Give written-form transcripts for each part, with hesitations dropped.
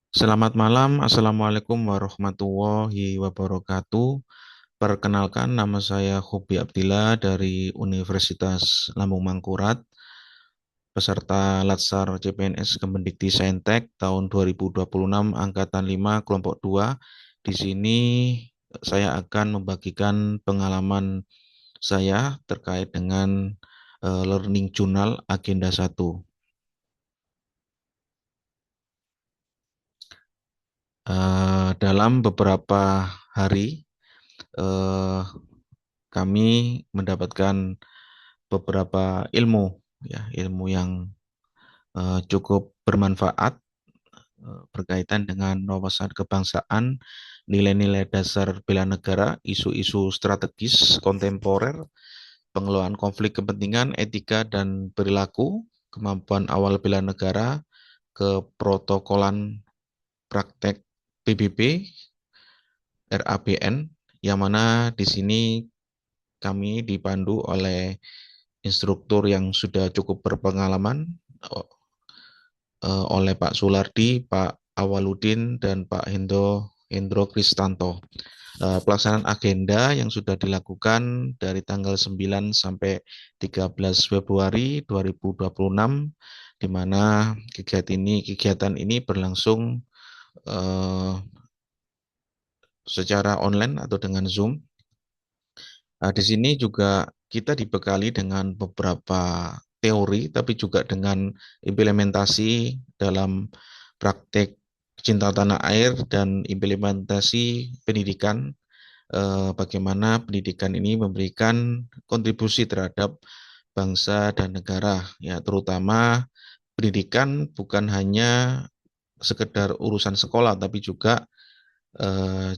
Selamat malam, Assalamualaikum warahmatullahi wabarakatuh. Perkenalkan, nama saya Hobi Abdillah dari Universitas Lambung Mangkurat, peserta Latsar CPNS Kemendikti Saintek tahun 2026, Angkatan 5, Kelompok 2. Di sini saya akan membagikan pengalaman saya terkait dengan Learning Journal Agenda 1. Dalam beberapa hari, eh, kami mendapatkan beberapa ilmu, ya, ilmu yang cukup bermanfaat berkaitan dengan wawasan kebangsaan, nilai-nilai dasar bela negara, isu-isu strategis kontemporer, pengelolaan konflik kepentingan, etika dan perilaku, kemampuan awal bela negara, keprotokolan praktek PBB, RABN, yang mana di sini kami dipandu oleh instruktur yang sudah cukup berpengalaman, oleh Pak Sulardi, Pak Awaludin, dan Pak Hendro Kristanto. Pelaksanaan agenda yang sudah dilakukan dari tanggal 9 sampai 13 Februari 2026, di mana kegiatan ini berlangsung eh, secara online atau dengan Zoom. Di sini juga kita dibekali dengan beberapa teori, tapi juga dengan implementasi dalam praktek cinta tanah air dan implementasi pendidikan. Bagaimana pendidikan ini memberikan kontribusi terhadap bangsa dan negara, ya, terutama pendidikan bukan hanya sekedar urusan sekolah, tapi juga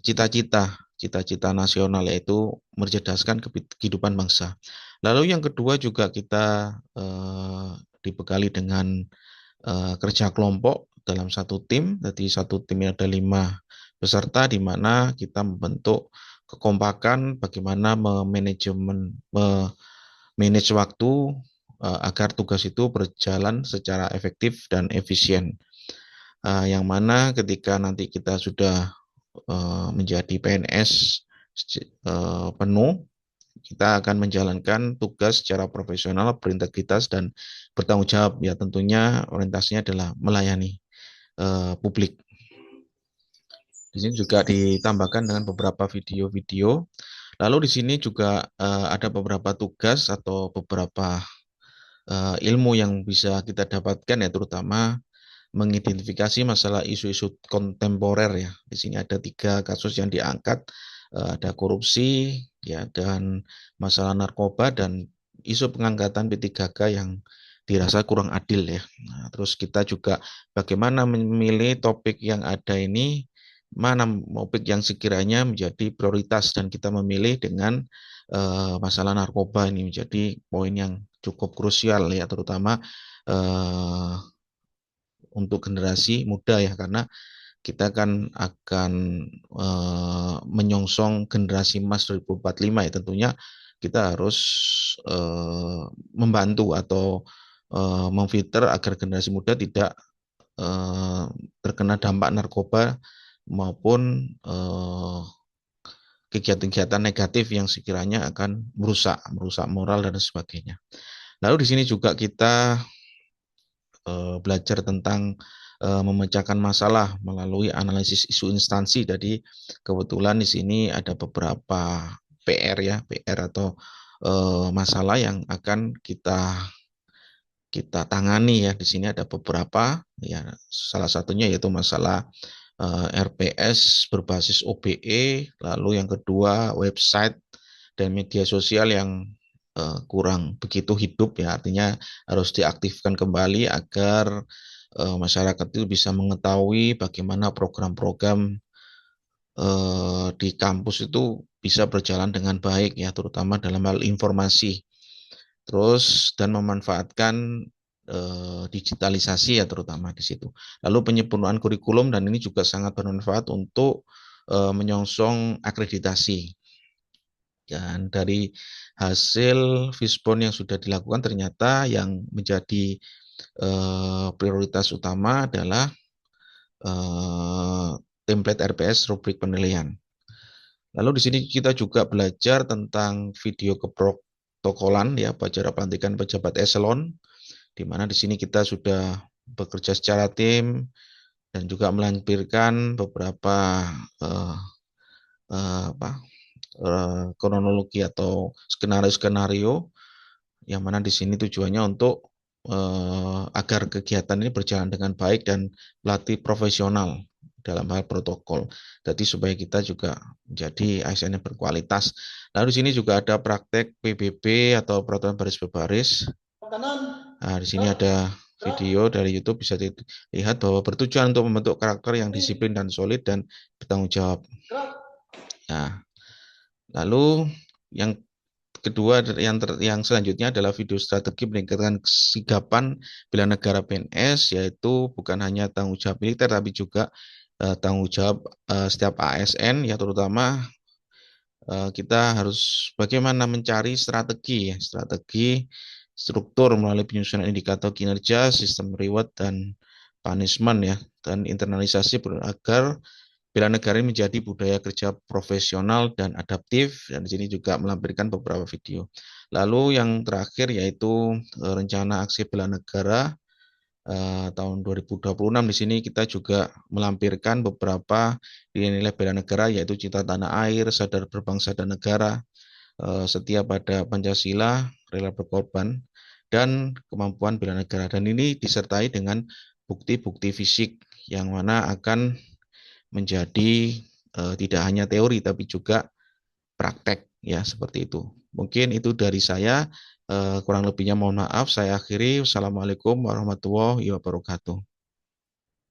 cita-cita nasional, yaitu mencerdaskan kehidupan bangsa. Lalu yang kedua juga kita dibekali dengan kerja kelompok dalam satu tim. Jadi satu tim ada 5 peserta, di mana kita membentuk kekompakan bagaimana memanage waktu agar tugas itu berjalan secara efektif dan efisien. Yang mana ketika nanti kita sudah menjadi PNS penuh, kita akan menjalankan tugas secara profesional, berintegritas, dan bertanggung jawab. Ya, tentunya orientasinya adalah melayani publik. Di sini juga ditambahkan dengan beberapa video-video. Lalu di sini juga ada beberapa tugas atau beberapa ilmu yang bisa kita dapatkan, ya, terutama mengidentifikasi masalah isu-isu kontemporer, ya. Di sini ada 3 kasus yang diangkat, ada korupsi, ya, dan masalah narkoba, dan isu pengangkatan P3K yang dirasa kurang adil, ya. Nah, terus kita juga bagaimana memilih topik yang ada ini, mana topik yang sekiranya menjadi prioritas, dan kita memilih dengan masalah narkoba ini menjadi poin yang cukup krusial, ya, terutama uh, untuk generasi muda, ya, karena kita kan akan menyongsong generasi emas 2045, ya, tentunya kita harus membantu atau memfilter agar generasi muda tidak eh, terkena dampak narkoba maupun kegiatan-kegiatan negatif yang sekiranya akan merusak moral dan sebagainya. Lalu di sini juga kita belajar tentang memecahkan masalah melalui analisis isu instansi. Jadi kebetulan di sini ada beberapa PR, ya, PR atau masalah yang akan kita kita tangani, ya. Di sini ada beberapa, ya, salah satunya yaitu masalah RPS berbasis OBE, lalu yang kedua website dan media sosial yang kurang begitu hidup, ya, artinya harus diaktifkan kembali agar masyarakat itu bisa mengetahui bagaimana program-program di kampus itu bisa berjalan dengan baik, ya, terutama dalam hal informasi. Terus dan memanfaatkan digitalisasi, ya, terutama di situ. Lalu penyempurnaan kurikulum, dan ini juga sangat bermanfaat untuk menyongsong akreditasi. Dan dari hasil Fishbone yang sudah dilakukan, ternyata yang menjadi prioritas utama adalah eh, template RPS rubrik penilaian. Lalu di sini kita juga belajar tentang video keprotokolan ya, acara pelantikan pejabat eselon, di mana di sini kita sudah bekerja secara tim dan juga melampirkan beberapa eh, apa, kronologi atau skenario-skenario yang mana di sini tujuannya untuk agar kegiatan ini berjalan dengan baik dan pelatih profesional dalam hal protokol. Jadi supaya kita juga menjadi ASN yang berkualitas. Lalu di sini juga ada praktek PBB atau peraturan baris berbaris. Nah, di sini ada video dari YouTube bisa dilihat bahwa bertujuan untuk membentuk karakter yang disiplin dan solid dan bertanggung jawab. Nah, lalu yang kedua yang selanjutnya adalah video strategi meningkatkan kesigapan bela negara PNS, yaitu bukan hanya tanggung jawab militer tapi juga tanggung jawab setiap ASN ya, terutama kita harus bagaimana mencari strategi struktur melalui penyusunan indikator kinerja, sistem reward dan punishment ya, dan internalisasi agar bela negara ini menjadi budaya kerja profesional dan adaptif, dan di sini juga melampirkan beberapa video. Lalu yang terakhir yaitu rencana aksi bela negara tahun 2026. Di sini kita juga melampirkan beberapa nilai-nilai bela negara yaitu cinta tanah air, sadar berbangsa dan negara, setia pada Pancasila, rela berkorban, dan kemampuan bela negara. Dan ini disertai dengan bukti-bukti fisik yang mana akan menjadi tidak hanya teori tapi juga praktek ya, seperti itu. Mungkin itu dari saya, kurang lebihnya mohon maaf. Saya akhiri. Wassalamualaikum warahmatullahi wabarakatuh.